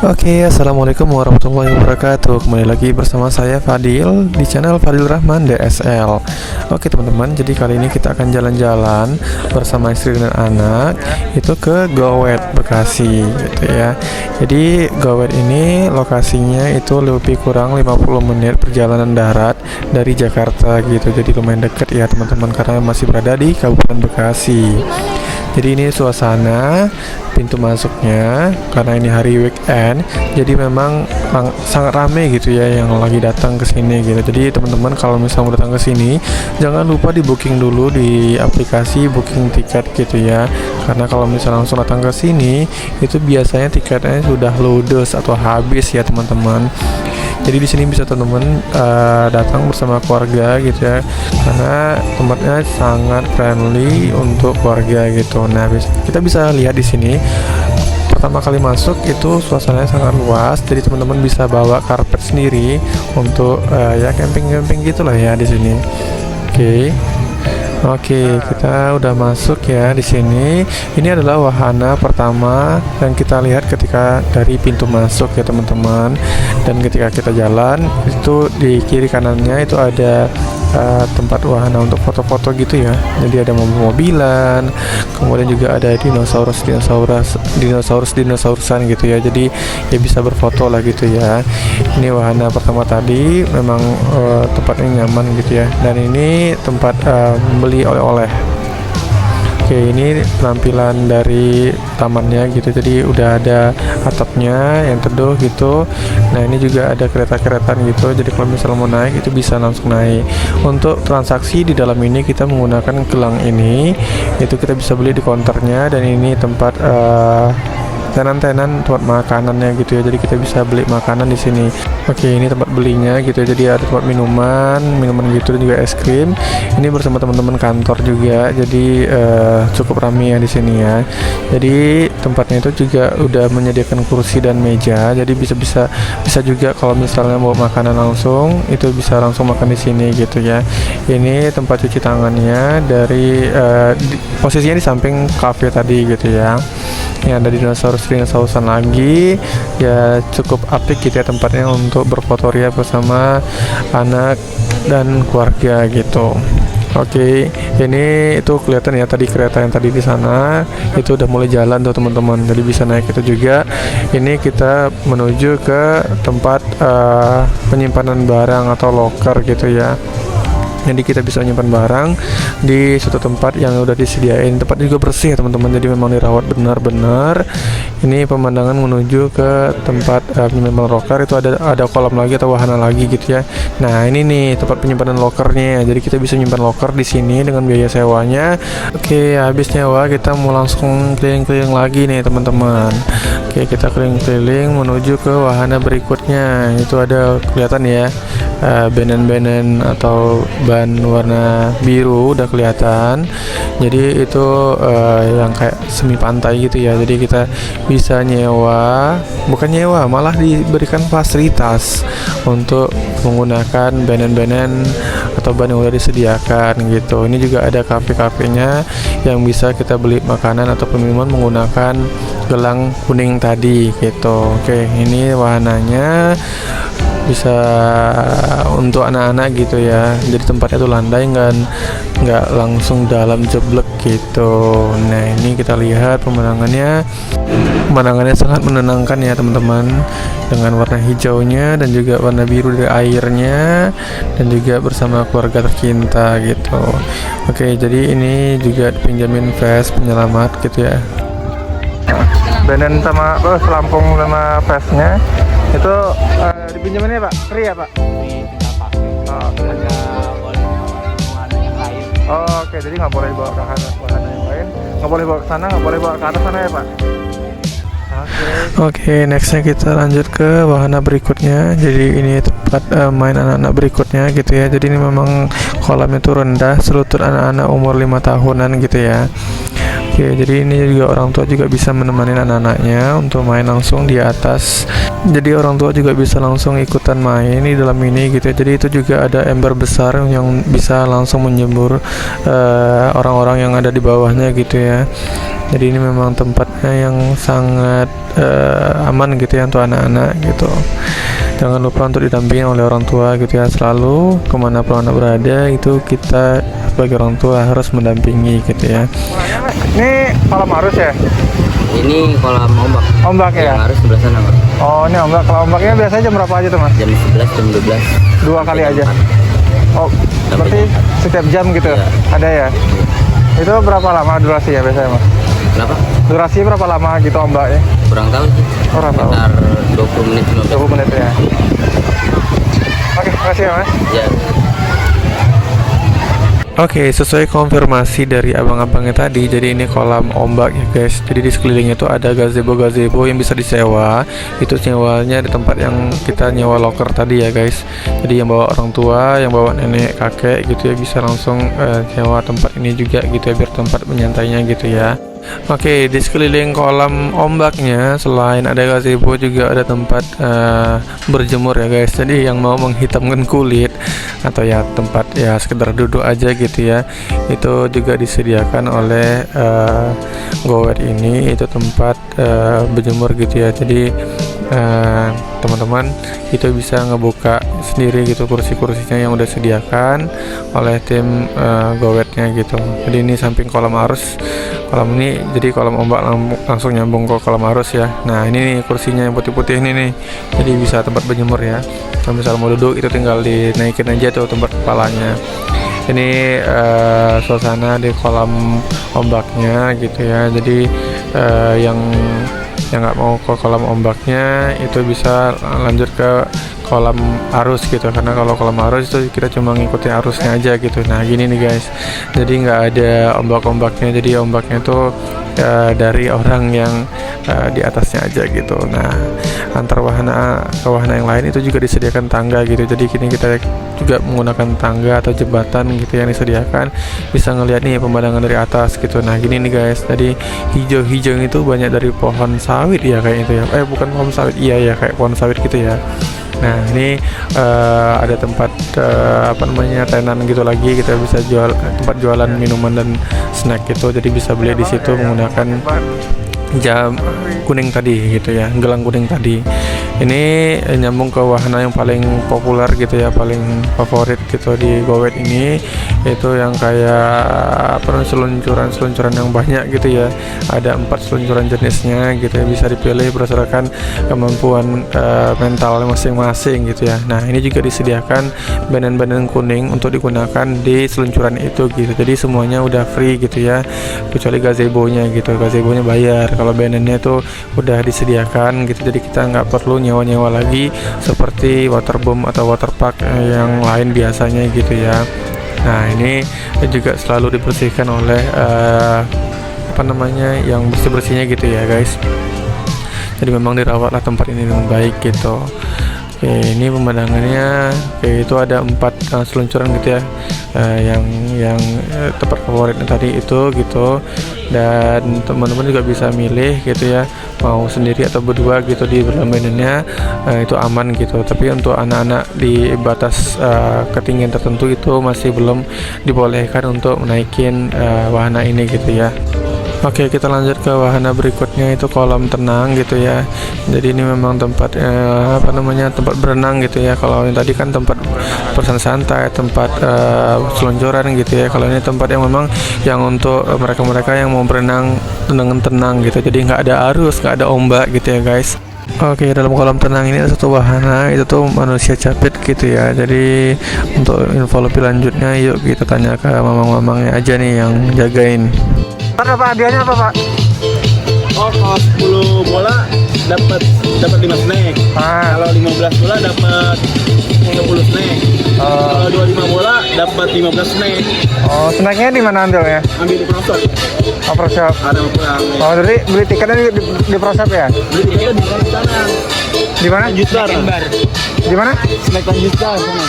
Oke, assalamualaikum warahmatullahi wabarakatuh. Kembali lagi bersama saya Fadil di channel Fadil Rahman DSL. Oke teman-teman, jadi kali ini kita akan jalan-jalan bersama istri dan anak itu ke Gowet Bekasi gitu ya. Jadi Gowet ini lokasinya itu lebih kurang 50 menit perjalanan darat dari Jakarta gitu. Jadi lumayan dekat ya teman-teman, karena masih berada di Kabupaten Bekasi. Jadi ini suasana pintu masuknya, karena ini hari weekend, jadi memang sangat ramai gitu ya yang lagi datang ke sini gitu. Jadi teman-teman kalau misalnya mau datang ke sini, jangan lupa di booking dulu di aplikasi booking tiket gitu ya. Karena kalau misalnya langsung datang ke sini, itu biasanya tiketnya sudah ludes atau habis ya teman-teman. Jadi di sini bisa teman-teman datang bersama keluarga gitu ya, karena tempatnya sangat friendly untuk keluarga gitu. Nah, kita bisa lihat di sini pertama kali masuk itu suasananya sangat luas, jadi teman-teman bisa bawa karpet sendiri untuk ya camping-camping gitulah ya di sini. Oke, kita udah masuk ya di sini. Ini adalah wahana pertama yang kita lihat ketika dari pintu masuk ya teman-teman. Dan ketika kita jalan, itu di kiri kanannya itu ada tempat wahana untuk foto-foto gitu ya. Jadi ada mobil-mobilan, kemudian juga ada dinosaurusan gitu ya. Jadi ya bisa berfoto lah gitu ya. Ini wahana pertama tadi, memang tempatnya nyaman gitu ya. Dan ini tempat beli oleh-oleh. Oke, ini penampilan dari tamannya gitu. Jadi udah ada atapnya yang teduh gitu. Nah, ini juga ada kereta-keretaan gitu. Jadi kalau misalnya mau naik itu bisa langsung naik. Untuk transaksi di dalam ini kita menggunakan gelang ini. Itu kita bisa beli di konternya, dan ini tempat tenan-tenan tempat makanannya gitu ya. Jadi kita bisa beli makanan di sini. Oke, ini tempat belinya gitu ya. Jadi ada tempat minuman gitu, dan juga es krim. Ini bersama teman-teman kantor juga. Jadi cukup ramai ya di sini ya. Jadi tempatnya itu juga udah menyediakan kursi dan meja. Jadi bisa juga kalau misalnya mau makanan langsung, itu bisa langsung makan di sini gitu ya. Ini tempat cuci tangannya dari posisinya di samping cafe tadi gitu ya. Ini ada dinosaurusan lagi ya, cukup apik gitu ya tempatnya untuk berfotoria bersama anak dan keluarga gitu. Oke, ini itu kelihatan ya, tadi kereta yang tadi di sana itu udah mulai jalan tuh teman-teman. Jadi bisa naik itu juga. Ini kita menuju ke tempat penyimpanan barang atau locker gitu ya. Jadi kita bisa menyimpan barang di suatu tempat yang udah disediain. Tempat juga bersih ya teman-teman, jadi memang dirawat benar-benar. Ini pemandangan menuju ke tempat penyimpanan locker. Itu ada kolam lagi atau wahana lagi gitu ya. Nah, ini nih tempat penyimpanan lokernya. Jadi kita bisa menyimpan locker di sini dengan biaya sewanya. Oke, habis nyewa kita mau langsung keliling-keliling lagi nih teman-teman. Oke, kita keliling-keliling menuju ke wahana berikutnya. Itu ada kelihatan ya, benen-benen atau ban warna biru udah kelihatan. Jadi itu yang kayak semi pantai gitu ya. Jadi kita bisa bukan nyewa, malah diberikan fasilitas untuk menggunakan benen-benen atau ban yang udah disediakan gitu. Ini juga ada kafe-kafenya yang bisa kita beli makanan atau minuman menggunakan gelang kuning tadi gitu. Oke, ini wahananya bisa untuk anak-anak gitu ya. Jadi tempatnya tuh landai, nggak langsung dalam jeblek gitu. Nah, ini kita lihat pemandangannya sangat menenangkan ya teman-teman, dengan warna hijaunya dan juga warna biru dari airnya, dan juga bersama keluarga tercinta gitu. Oke, jadi ini juga dipinjamin vest penyelamat gitu ya. Benen sama selampung sama vestnya itu dipinjamin ya Pak? Free ya Pak? Oke, jadi nggak boleh bawa ke wahana yang lain, nggak boleh bawa ke sana, nggak boleh bawa ke atas sana ya Pak? Oke, nextnya kita lanjut ke wahana berikutnya. Jadi ini tempat main anak-anak berikutnya gitu ya. Jadi ini memang kolamnya itu rendah, selutut anak-anak umur 5 tahunan gitu ya. Oke, jadi ini juga orang tua juga bisa menemani anak-anaknya untuk main langsung di atas. Jadi orang tua juga bisa langsung ikutan main di dalam ini gitu ya. Jadi itu juga ada ember besar yang bisa langsung menjemur orang-orang yang ada di bawahnya gitu ya. Jadi ini memang tempatnya yang sangat aman gitu ya untuk anak-anak gitu. Jangan lupa untuk didampingi oleh orang tua gitu ya, selalu kemanapun anak berada itu kita sebagai orang tua harus mendampingi gitu ya. Ini kolam arus ya? Ini kolam ombak. Ombak ya? Yang arus sebelah sana, Pak. Oh, ini ombak. Kalau ombaknya biasanya jam berapa aja tuh, Mas? Jam 11, jam 12. Dua kali aja? Oh, berarti setiap jam gitu? Ya. Ada ya? Itu berapa lama durasinya biasanya, Mas? Kenapa? Durasi berapa lama gitu ombaknya? Kurang tahu sih. Kurang tahu. Sekitar 20 menit, 15 20 menit ya? Oke, makasih ya, Mas. Ya. Oke, sesuai konfirmasi dari abang-abangnya tadi, jadi ini kolam ombak ya guys. Jadi di sekelilingnya itu ada gazebo yang bisa disewa. Itu sewanya di tempat yang kita nyewa locker tadi ya guys. Jadi yang bawa orang tua, yang bawa nenek, kakek gitu ya, bisa langsung nyewa tempat ini juga gitu ya, biar tempat menyantainya gitu ya. Oke, di sekeliling kolam ombaknya selain ada gazebo juga ada tempat berjemur ya guys. Jadi yang mau menghitamkan kulit atau ya tempat ya sekedar duduk aja gitu ya, itu juga disediakan oleh Gowet ini. Itu tempat berjemur gitu ya. Jadi teman-teman itu bisa ngebuka sendiri gitu kursi-kursinya yang udah disediakan oleh tim Gowetnya gitu. Jadi ini samping kolam arus, kolam ini jadi kolam ombak langsung nyambung ke kolam arus ya. Nah ini nih kursinya yang putih-putih ini nih, jadi bisa tempat berjemur ya. Kalau misalnya mau duduk itu tinggal dinaikin aja tuh tempat kepalanya. Ini suasana di kolam ombaknya gitu ya. Jadi yang nggak mau ke kolam ombaknya itu bisa lanjut ke kolam arus gitu, karena kalau kolam arus itu kita cuma ngikutin arusnya aja gitu. Nah gini nih guys, jadi nggak ada ombak-ombaknya, jadi ombaknya itu dari orang yang di atasnya aja gitu. Nah antar wahana ke wahana yang lain itu juga disediakan tangga gitu, jadi kini kita juga menggunakan tangga atau jembatan gitu yang disediakan, bisa ngelihat nih pemandangan dari atas gitu. Nah gini nih guys, tadi hijau-hijau itu banyak dari pohon sawit ya kayak itu ya, bukan pohon sawit, iya ya kayak pohon sawit gitu ya. Nah ini ada tempat tenan gitu lagi, kita bisa tempat jualan minuman dan snack gitu, jadi bisa beli di situ menggunakan jam kuning tadi gitu ya, gelang kuning tadi. Ini nyambung ke wahana yang paling populer gitu ya, paling favorit gitu di Gowet ini, itu yang kayak seluncuran yang banyak gitu ya. Ada 4 seluncuran jenisnya gitu ya, bisa dipilih berdasarkan kemampuan mental masing-masing gitu ya. Nah ini juga disediakan banden-banden kuning untuk digunakan di seluncuran itu gitu, jadi semuanya udah free gitu ya, kecuali gazebo-nya gitu. Gazebo-nya bayar, kalau bandennya itu udah disediakan gitu, jadi kita nggak perlu nyewa-nyewa lagi seperti waterboom atau waterpark yang lain biasanya gitu ya. Nah ini juga selalu dibersihkan oleh yang bersih-bersihnya gitu ya guys. Jadi memang dirawatlah tempat ini dengan baik gitu. Oke, ini pemandangannya kayak itu ada 4 seluncuran gitu ya, yang tempat favoritnya tadi itu gitu. Dan teman-teman juga bisa milih gitu ya, mau sendiri atau berdua gitu di bermainannya, itu aman gitu. Tapi untuk anak-anak di batas ketinggian tertentu itu masih belum dibolehkan untuk menaikin wahana ini gitu ya. Oke, kita lanjut ke wahana berikutnya, itu kolam tenang gitu ya. Jadi ini memang tempat tempat berenang gitu ya. Kalau yang tadi kan tempat bersantai, tempat seluncuran gitu ya. Kalau ini tempat yang memang yang untuk mereka-mereka yang mau berenang dengan tenang gitu. Jadi nggak ada arus, nggak ada ombak gitu ya guys. Oke, dalam kolam tenang ini ada satu wahana, itu tuh manusia capit gitu ya. Jadi untuk info lebih lanjutnya, yuk kita tanya ke mamang-mamangnya aja nih yang jagain. Apa hadiahnya apa Pak? Oh, kalau 10 bola dapat 5 snack. Kalau 15 bola dapat 10 snack. Kalau 25 bola dapat 15 snack. Oh, snacknya di mana ambilnya? Ambil di Pro Shop. Oh, Pro Shop. Ada pulang. Oh, jadi beli tiketnya di Pro Shop ya? Beli tiketnya di sana. Di mana? Tanjustar. Di mana? Snack Tanjustar sana.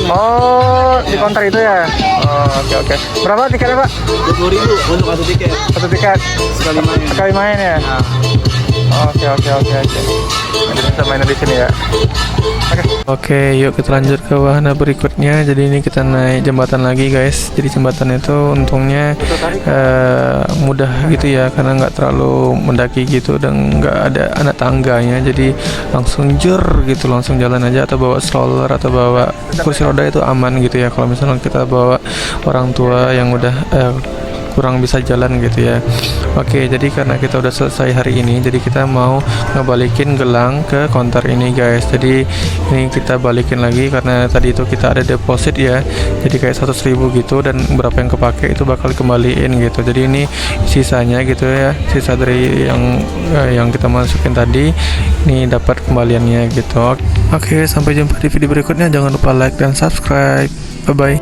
Oh, di counter itu ya. Oh, oke. Berapa tiketnya, Pak? 20.000 untuk satu tiket. Satu tiket Sekali main. ya. Nah, Oke. Jadi bisa main di sini ya. Oke, yuk kita lanjut ke wahana berikutnya. Jadi ini kita naik jembatan lagi, guys. Jadi jembatan itu untungnya mudah gitu ya, karena nggak terlalu mendaki gitu dan nggak ada anak tangganya. Jadi langsung langsung jalan aja, atau bawa stroller atau bawa kursi roda itu aman gitu ya. Kalau misalnya kita bawa orang tua yang udah kurang bisa jalan gitu ya. Oke, jadi karena kita udah selesai hari ini, jadi kita mau ngebalikin gelang ke counter ini, guys. Jadi ini kita balikin lagi karena tadi itu kita ada deposit ya. Jadi kayak 100.000 gitu, dan berapa yang kepake itu bakal kembaliin gitu. Jadi ini sisanya gitu ya, sisa dari yang kita masukin tadi, ini dapat kembaliannya gitu. Oke, sampai jumpa di video berikutnya. Jangan lupa like dan subscribe. Bye bye.